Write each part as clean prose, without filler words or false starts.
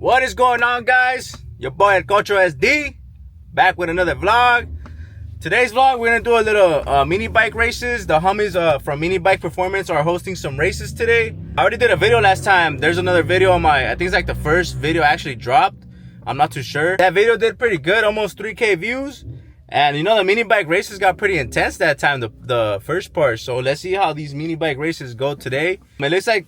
What is going on, guys? Your boy El Cocho SD back with another vlog. Today's vlog, we're gonna do a little mini bike races. The homies from Mini Bike Performance are hosting some races today. I already did a video last time. There's another video on my, I think it's like the first video actually dropped. I'm not too sure. That video did pretty good, almost 3K views. And you know, the mini bike races got pretty intense that time, the first part. So let's see how these mini bike races go today. It looks like,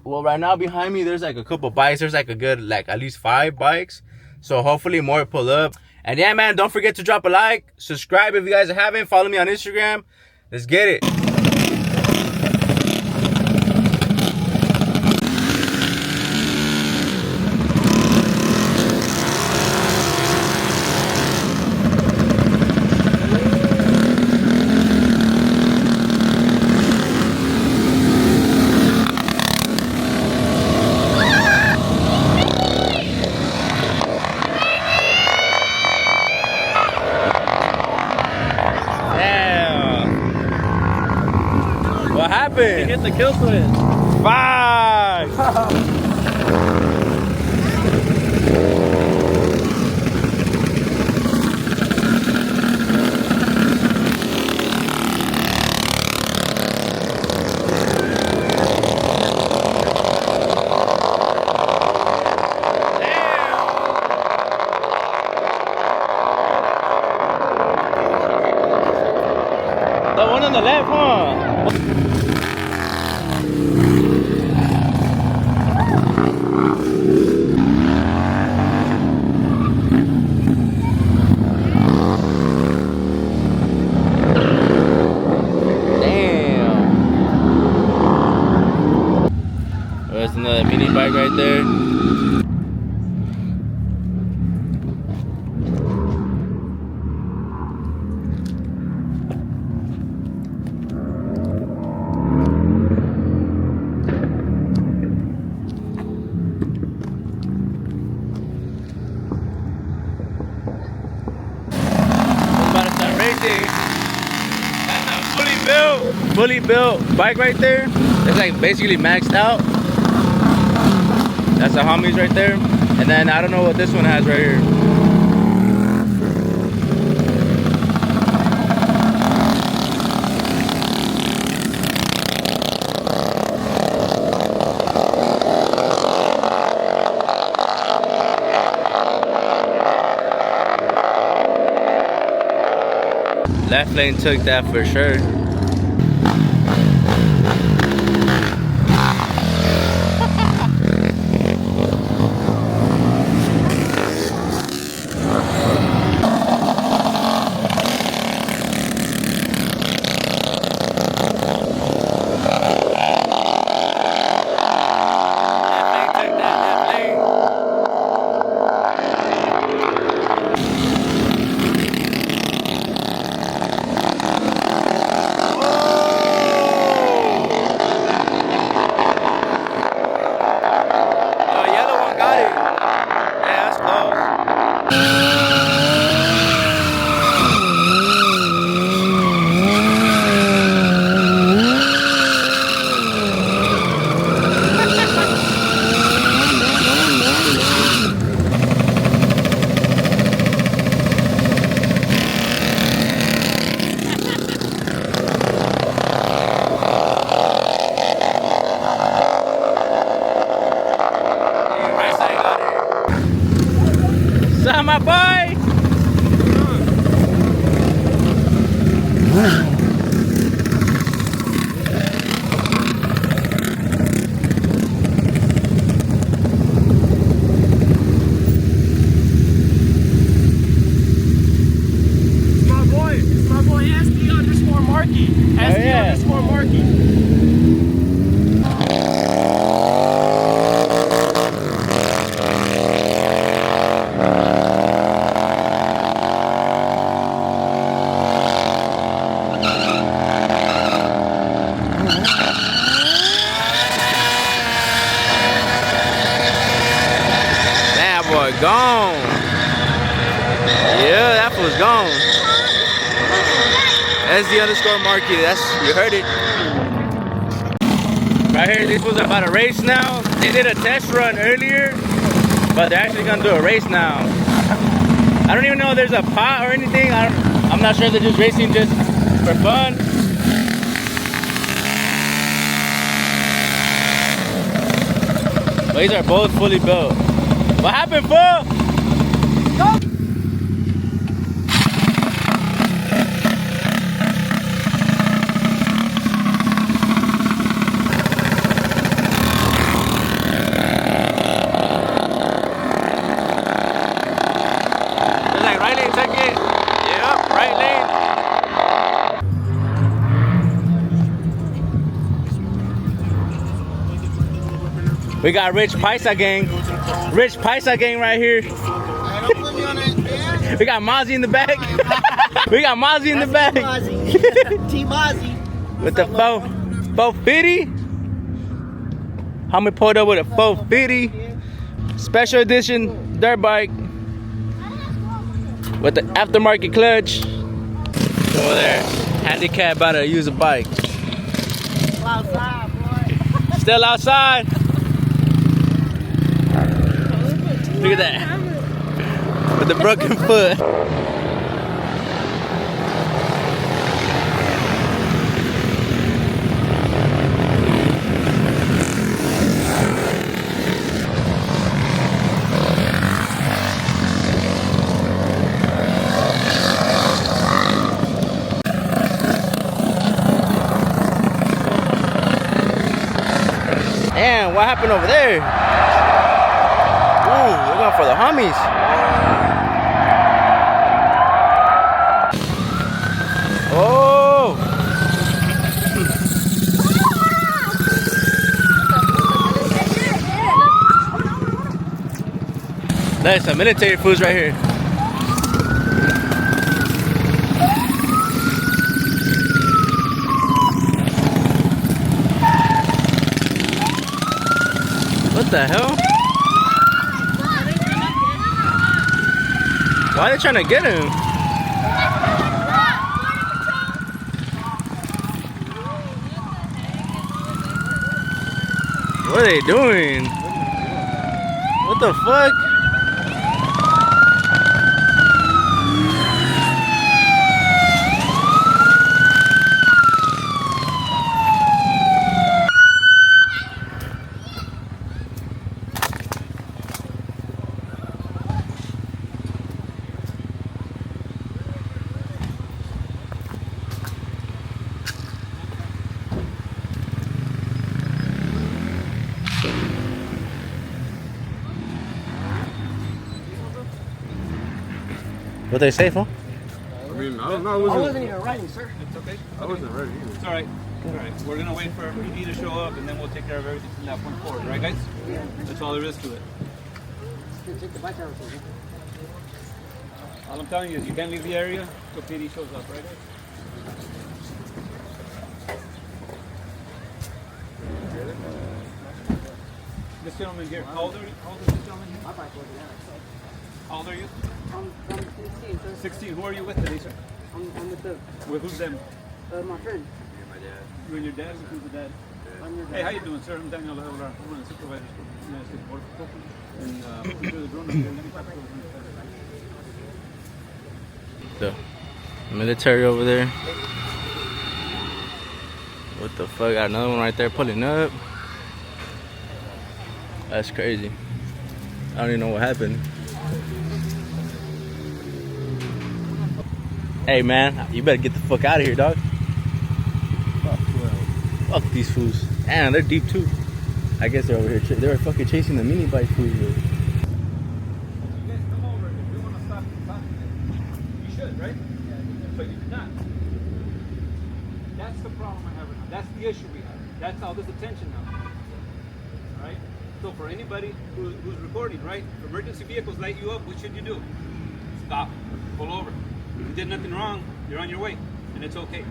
well, right now behind me, there's like a couple bikes. There's like a good, like at least 5 bikes. So hopefully more pull up. And yeah, man, don't forget to drop a like, subscribe if you guys haven't, follow me on Instagram. Let's get it. What happened? He hit the kill switch. 5. The one on the left, huh? There's another mini bike right there. We're about to start racing. Fully built bike right there. It's like basically maxed out. That's the homies right there. And then I don't know what this one has right here. Left lane took that for sure. My boy. It's my boy SD_Marky. SD_Marky. Gone. Yeah, that was gone. SD_Marky. That's, you heard it. Right here, this was about a race now. They did a test run earlier. But they're actually gonna do a race now. I don't even know if there's a pot or anything. I'm not sure if they're just racing just for fun. But these are both fully built. What happened, fool? Go! We got Rich Paisa gang. Rich Paisa gang right here. We got Mozzie in the back. We got Mozzie in the back. Team Mozzie. With the 450. Homie pulled up with a 450. Special edition dirt bike. With the aftermarket clutch. Over there. Handicap about to use a bike. Still outside, boy. Still outside. Look at that. With the broken foot. Damn, what happened over there? Ooh, we're going for the homies. Oh! That's some military foods right here. What the hell? Why are they trying to get him? What are they doing? What the fuck? What they say, fool? I mean, I don't know. I wasn't even writing, sir. It's okay. I wasn't ready either. It's alright. It's alright. We're gonna wait for PD to show up and then we'll take care of everything from that point forward, right guys? Yeah. That's all there is to it. Take the bike out. All I'm telling you is you can't leave the area till PD shows up, right guys? This gentleman here, how old are you? How old is this gentleman here? My bike wasn't out. How old are you? I'm 16, sir. 16. Who are you with today, sir? I'm with Who's them? my friend. You and your dad? Who's the dad? I'm your dad. Hey, how you doing, sir? I'm Daniel Lavera. I'm one of the supervisors for the United States Border Patrol. And we're the drone up here. Let me talk to The military over there. What the fuck? Got another one right there pulling up. That's crazy. I don't even know what happened. Hey man, you better get the fuck out of here, dog. Fuck these fools. Damn, they're deep too. I guess they're over here. They were fucking chasing the mini bike fools. you guys come over. If you want to stop and talk to them, you should, right? But you did not. That's the problem I have right now. That's the issue we have. That's all this attention now. Right? So for anybody who's recording, right? If emergency vehicles light you up, what should you do? Stop. Pull over. You did nothing wrong. You're on your way. And it's okay.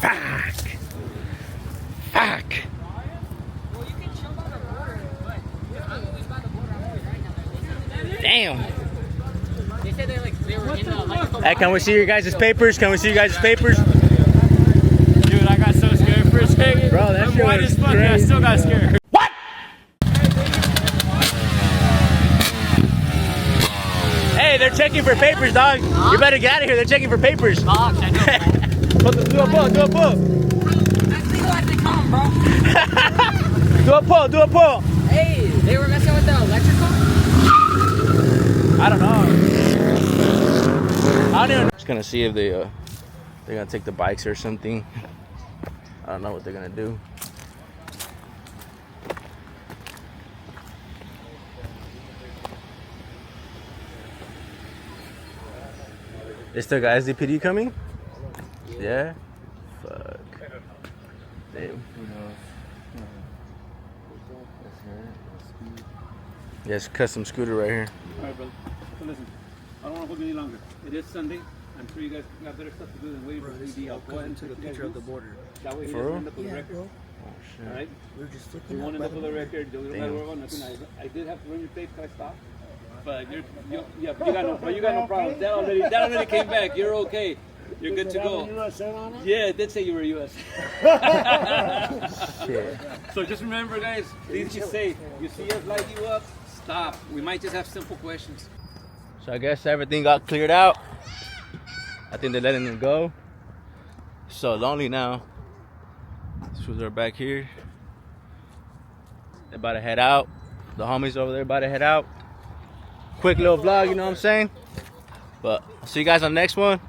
Fuck. Fuck. Well, you can chill by the border, but I'm always by the border. I'm always right now. Damn. They said they were in the Hey, can we see your guys' papers? Can we see your guys' papers? Dude, I got so scared for a second. Bro, that shit was I crazy. still got scared. What? Hey, they're checking for papers, dog. You better get out of here. They're checking for papers. Box, I know. Do a pull. Do a pull. That's legal as they come, bro. Do a pull. Do a pull. Hey, they were messing with the electrical? I don't know. I don't even. Just gonna see if they're gonna take the bikes or something. I don't know what they're gonna do. Is the guys DPD coming? Yeah. Fuck. Damn. Yes, custom scooter right here. All right, brother. So listen, I don't want to hold you any longer. It is Sunday. I'm sure you guys got better stuff to do than wait for ED. I'll go ahead and take a picture of the border. That way he For doesn't real? end up with a record. Oh shit. All right? We're just We looking won't end up with a record. You don't Damn. have to worry about nothing. I did have to run your tape. Can I stop? But you got no problem. That already came back. You're okay. You're good to go. Yeah, it did say you were US. Shit. So just remember, guys, please be safe. You see us light you up, stop. We might just have simple questions. So I guess everything got cleared out. I think they're letting them go. So lonely now. Schools are back here. They're about to head out. The homies over there about to head out. Quick little vlog, you know what I'm saying? But I'll see you guys on the next one.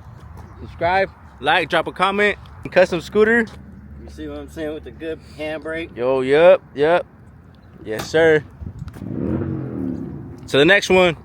Subscribe, like, drop a comment. Custom scooter. You see what I'm saying with the good handbrake? Yo, yep. Yes, sir. To the next one.